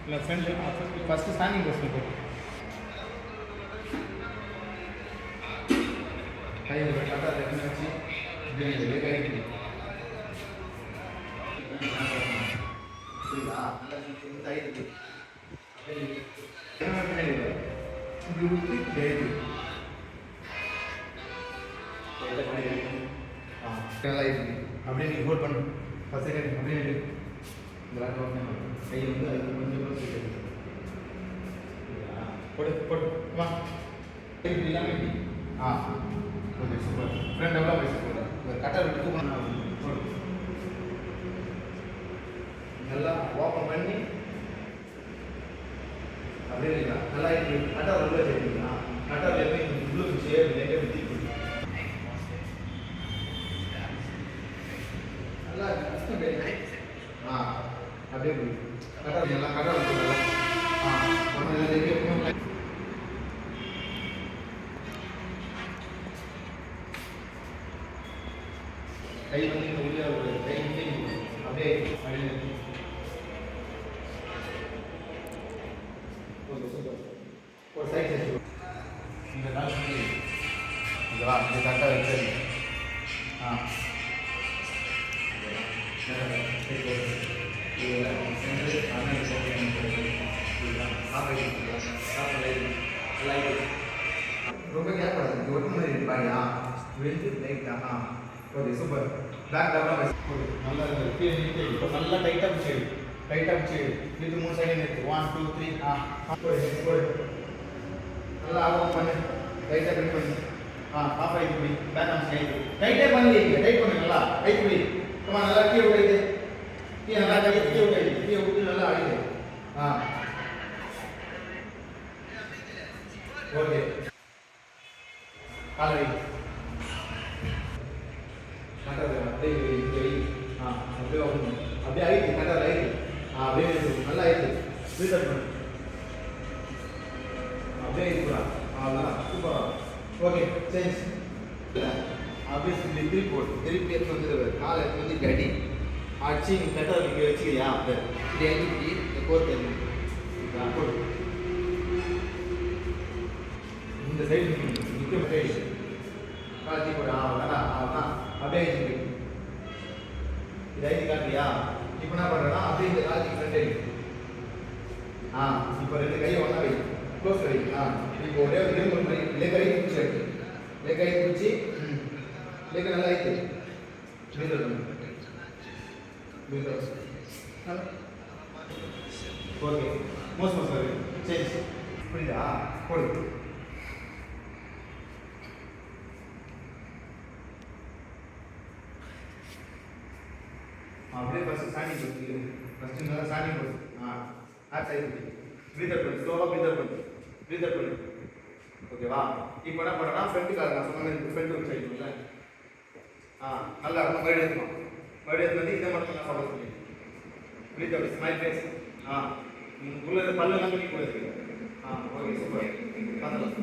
இல்லை friend first standing position போட்டு கை கரெக்டாக ரெண்டு வச்சு இப்படி கை புரியுதா? நல்லா ஆயிடுது இப்படி ஊற்றி டேட்டு நல்லா இருக்கு. அப்படியே நீங்கள் ஹோல்ட் பண்ணு. ஃபஸ்ட் செகண்ட் அப்படியே இந்த கை வந்து அது கொஞ்சம் போடு போடு வா இப்படி இல்லாமல் இப்படி ஓகே சூப்பர். ஃப்ரெண்ட் எவ்வளோ பேச போகிறேன் இந்த கட்டை விட்டு போடு. நல்லா ஓப்பன் பண்ணி அப்படியே இல்லைங்களா நல்லா இருக்கு. கட்டை உள்ள வச்சுருக்கீங்களா கட்டை எப்படி உள்ள வச்சு லேட்டாக வித்தி நல்லா கஷ்டம் கிடையாது. அப்படியே கட்டை நல்லா கட்டை வச்சுருக்கோம். கை வந்து உள்ளே ஒரு கை வந்து அப்படியே ஒரு சைட் வச்சு இந்த நாள் இதெல்லாம் இந்த கரெக்டாக வச்சு ரொம்ப கேட்கக்கூடாது. ஒட்டு மாதிரி இருப்பாங்க வெந்து லைட்டாக ஓகே சூப்பர். பேக் டபுளாக நல்லா இப்போ நல்லா டைட்டாக பிடிச்சி டைட்டாக பிடிச்சி இது 3 செகண்ட் இருக்குது. 1 2 3 போடு நல்லா ஆகும் பண்ணு. டைட்டாக கட் பண்ணு. பாப்பா இது இப்படி பேக் ஆம் சைடு டைட்டே பண்ணி டைட் பண்ணு. நல்லா டைட் பண்ணி நல்லா கீழே விடாது. கீழே நல்லா கையை கீழே விடாது. கீழே விட்டு நல்லா ஆடிது. ஓகே காலை கரெக்டாக அப்படியே இங்கே அப்படியே வரணும். அப்படியே ஆயிடுச்சு கரெக்டாக ஆயிடுச்சு. அப்படியே நல்லா ஆயிடுச்சு. ரீசர்ட் பண்ணு. அப்படியே இருக்குடா. அவ்வளோதான் சூப்பராக ஓகே சேஞ்ச். அப்படியே இப்படி திருப்பி போடு. திருப்பி எடுத்து வந்துடுவார். காலை எடுத்து வந்து இப்படி அடி அடிச்சு நீ கரெக்டாக இப்படி வச்சுக்கிறியா அப்போ இப்படி அடி இப்படி இந்த கோர்ட்டு போடு. இந்த சைடு நிற்க சைடு காலத்தி போடு. அவ்வளோதான் அப்படியே ஆயிடுச்சு. இது ஐடி காட்டுறியா? இப்போ என்ன பண்ணுறேன்னா அப்படியே இந்த காலத்துக்கு ஃப்ரெண்ட் அடி. இப்போ 2 கையை ஒன்றா வை. க்ளோஸ் வை. இப்போ ஒரே ஒரு இரும்பு மாதிரி லே கை பிடிச்சி வைக்கு. லே கை பிடிச்சி லேக்க நல்லா ஆயிடுச்சு. ஓகே மோஸ்ட் சார் சேஞ்ச் புரியுதா? போடு. அப்படியே ஃபஸ்ட்டு ஸ்டாண்டிங் போச்சு. ஃபஸ்ட்டு நல்லா ஸ்டாண்டிங் போச்சு. ஆட் சைடு ப்ரீதர் பண்ணு. ஸ்லோவாக ப்ரீதர் பண்ணு. ப்ரீதர் பண்ணு. ஓகேவா? இப்போ என்ன பண்ணுறேன்னா ஃப்ரெண்டுக்காக நான் சொன்ன மாதிரி ஃப்ரெண்டு ஒரு சைடு இல்லை நல்லா இருக்கும். மறுபடியும் எடுத்துக்கணும். மறுபடியும் எடுத்து வந்து இதை மட்டும் நான் ஃபாலோ பண்ணி ப்ரீத் அப்படி ஸ்மைல் ஃபேஸ். உள்ள பல்லெல்லாம் பண்ணி கூட இருக்கு. Okay super. அதெல்லாம்